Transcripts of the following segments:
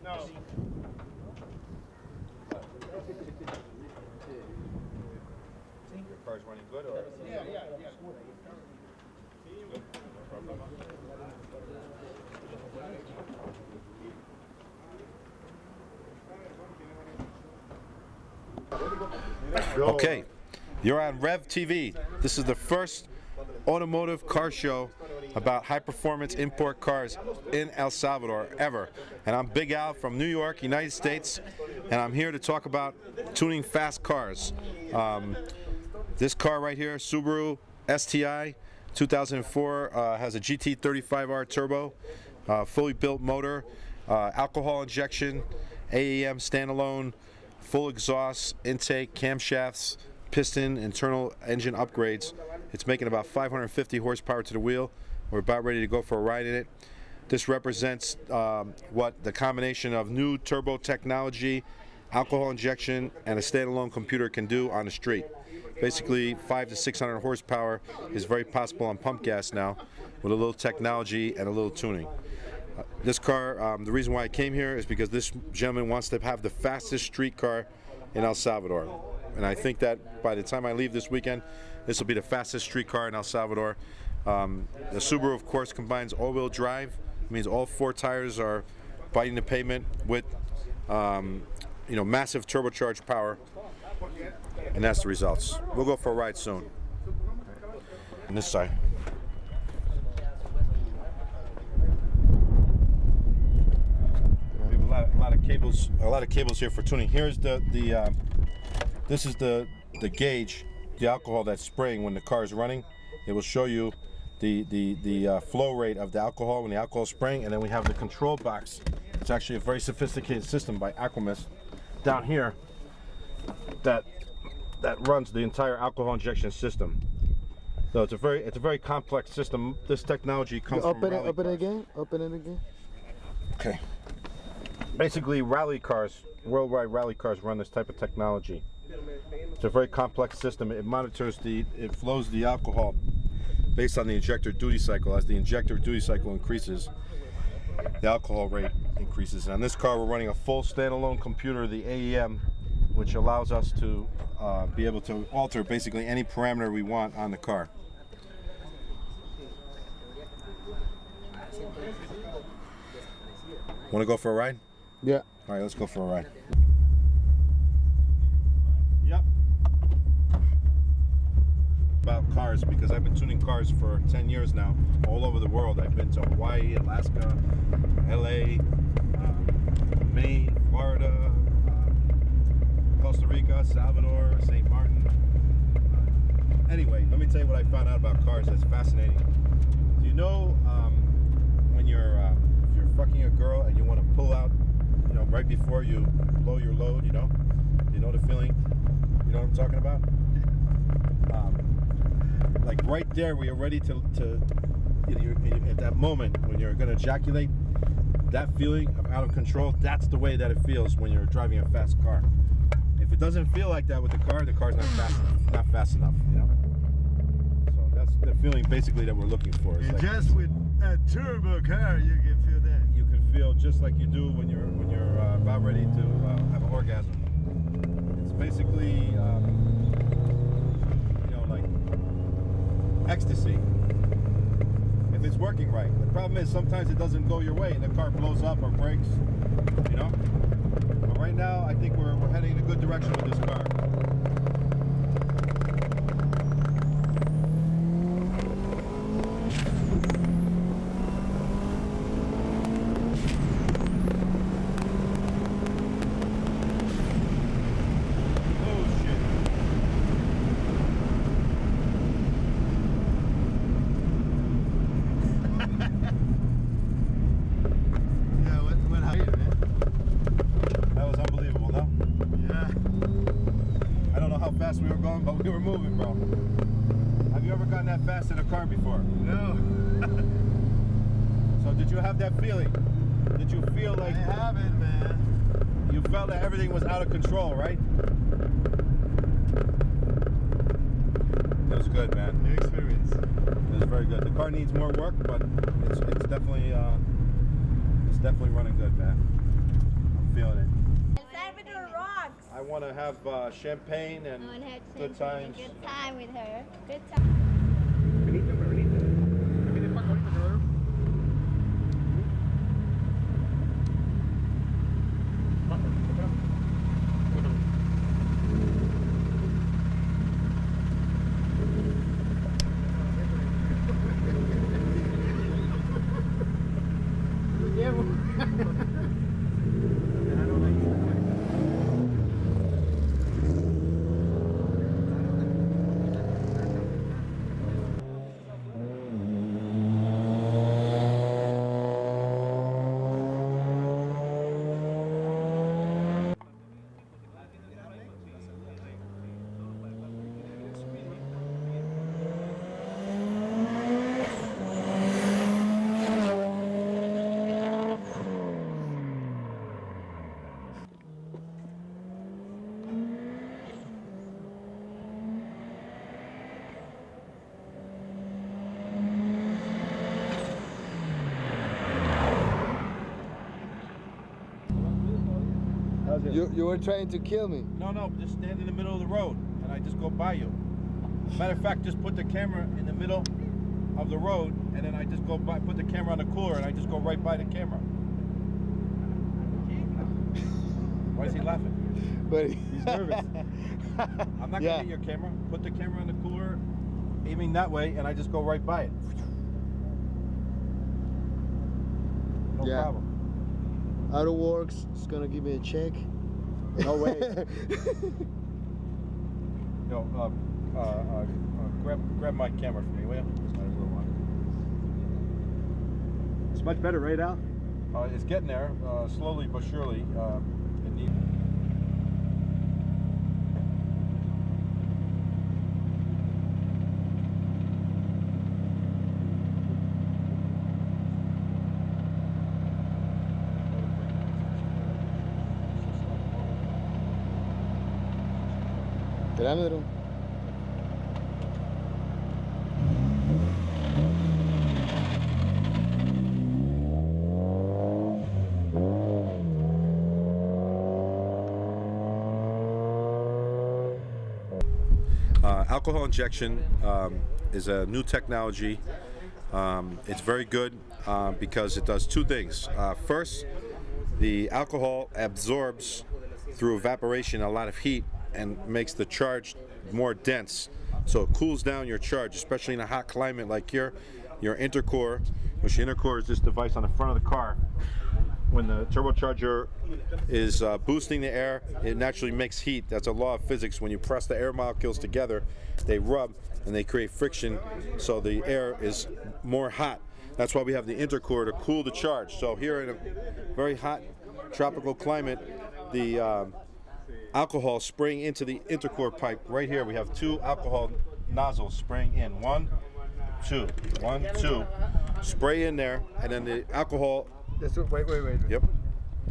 No. Your car's running good, or? Yeah. Good. No problem. Okay, you're on Rev TV. This is the first automotive car show about high-performance import cars in El Salvador ever. And I'm Big Al from New York, United States, and I'm here to talk about tuning fast cars. This car right here, Subaru STI 2004, has a GT35R turbo, fully built motor, alcohol injection, AEM standalone, full exhaust, intake, camshafts, piston, internal engine upgrades. It's making about 550 horsepower to the wheel. We're about ready to go for a ride in it. This represents what the combination of new turbo technology, alcohol injection, and a standalone computer can do on the street. Basically, 500 to 600 horsepower is very possible on pump gas now, with a little technology and a little tuning. This car, the reason why I came here is because this gentleman wants to have the fastest street car in El Salvador. And I think that by the time I leave this weekend, this will be the fastest street car in El Salvador. The Subaru, of course, combines all-wheel drive. It means all four tires are biting the pavement with massive turbocharged power. And that's the results. We'll go for a ride soon. On this side. A lot of cables here for tuning. Here's this is the gauge, the alcohol that's spraying when the car is running. It will show you the flow rate of the alcohol when the alcohol is spraying, and then we have the control box. It's actually a very sophisticated system by Aquamis down here that runs the entire alcohol injection system. So it's a very complex system. This technology comes from rally cars. Open it again. Okay. Basically, rally cars, worldwide rally cars, run this type of technology. It's a very complex system. It monitors it flows the alcohol based on the injector duty cycle. As the injector duty cycle increases, the alcohol rate increases. And on this car, we're running a full standalone computer, the AEM, which allows us to be able to alter basically any parameter we want on the car. Want to go for a ride? Yeah. All right, let's go for a ride. Yep. About cars, because I've been tuning cars for 10 years now, all over the world. I've been to Hawaii, Alaska, LA, Maine, Florida, Costa Rica, Salvador, St. Martin. Anyway, let me tell you what I found out about cars that's fascinating. Do you know when you're fucking a girl and you want to pull out, right before you blow your load, you know the feeling? You know what I'm talking about? Like right there, we are ready to at that moment when you're going to ejaculate, that feeling of out of control, that's the way that it feels when you're driving a fast car. If it doesn't feel like that with the car's not fast enough, So that's the feeling basically that we're looking for. Like, just with a turbo car, you can feel that. You can feel just like you do when you're about ready to have an orgasm. It's basically like ecstasy. If it's working right. The problem is sometimes it doesn't go your way and the car blows up or breaks. But right now, I think we're heading in a good direction with this car. Fast we were going, but we were moving, bro. Have you ever gotten that fast in a car before? No. So did you have that feeling? Did you feel like... I haven't, man. You felt that everything was out of control, right? It was good, man. New experience. It was very good. The car needs more work, but it's definitely running good, man. feeling it. Salvador rocks. I want to have champagne and I want to have good times. Good time with her. Good time. You were trying to kill me. No, just stand in the middle of the road and I just go by you. Matter of fact, just put the camera in the middle of the road and then I just go by, put the camera on the cooler and I just go right by the camera. Why is he laughing? But He's nervous. I'm not gonna get your camera. Put the camera on the cooler, aiming that way, and I just go right by it. No problem. Auto Works is gonna give me a check. No way. Yo, grab my camera for me, will you? It's much better, right, Al? It's getting there, slowly but surely. It needs. Parámetro. Alcohol injection is a new technology. It's very good because it does two things. First, the alcohol absorbs through evaporation a lot of heat and makes the charge more dense. So it cools down your charge, especially in a hot climate like here. Your intercore, which intercore is this device on the front of the car. When the turbocharger is boosting the air, it naturally makes heat. That's a law of physics. When you press the air molecules together, they rub and they create friction, so the air is more hot. That's why we have the intercore to cool the charge. So here in a very hot tropical climate, the alcohol spraying into the intercore pipe. Right here we have two alcohol nozzles spraying in. 1, 2, 1, 2. Spray in there, and then the alcohol. Wait. Yep.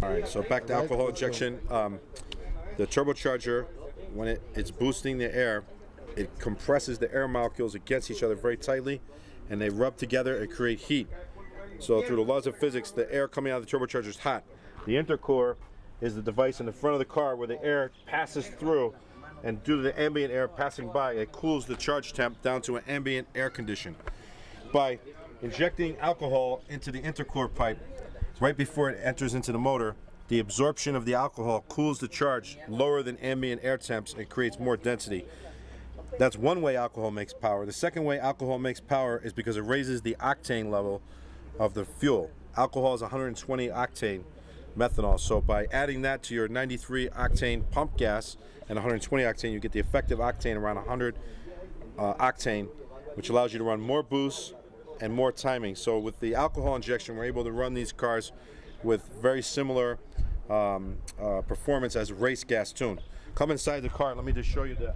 All right, so back to alcohol injection. The turbocharger, when it's boosting the air, it compresses the air molecules against each other very tightly, and they rub together and create heat. So through the laws of physics, the air coming out of the turbocharger is hot. The intercore is the device in the front of the car where the air passes through, and due to the ambient air passing by, it cools the charge temp down to an ambient air condition. By injecting alcohol into the intercore pipe right before it enters into the motor, the absorption of the alcohol cools the charge lower than ambient air temps and creates more density. That's one way alcohol makes power. The second way alcohol makes power is because it raises the octane level of the fuel. Alcohol is 120 octane methanol, so by adding that to your 93 octane pump gas and 120 octane, you get the effective octane around 100 octane, which allows you to run more boosts and more timing. So with the alcohol injection, we're able to run these cars with very similar performance as race gas tune. Come inside the car, let me just show you the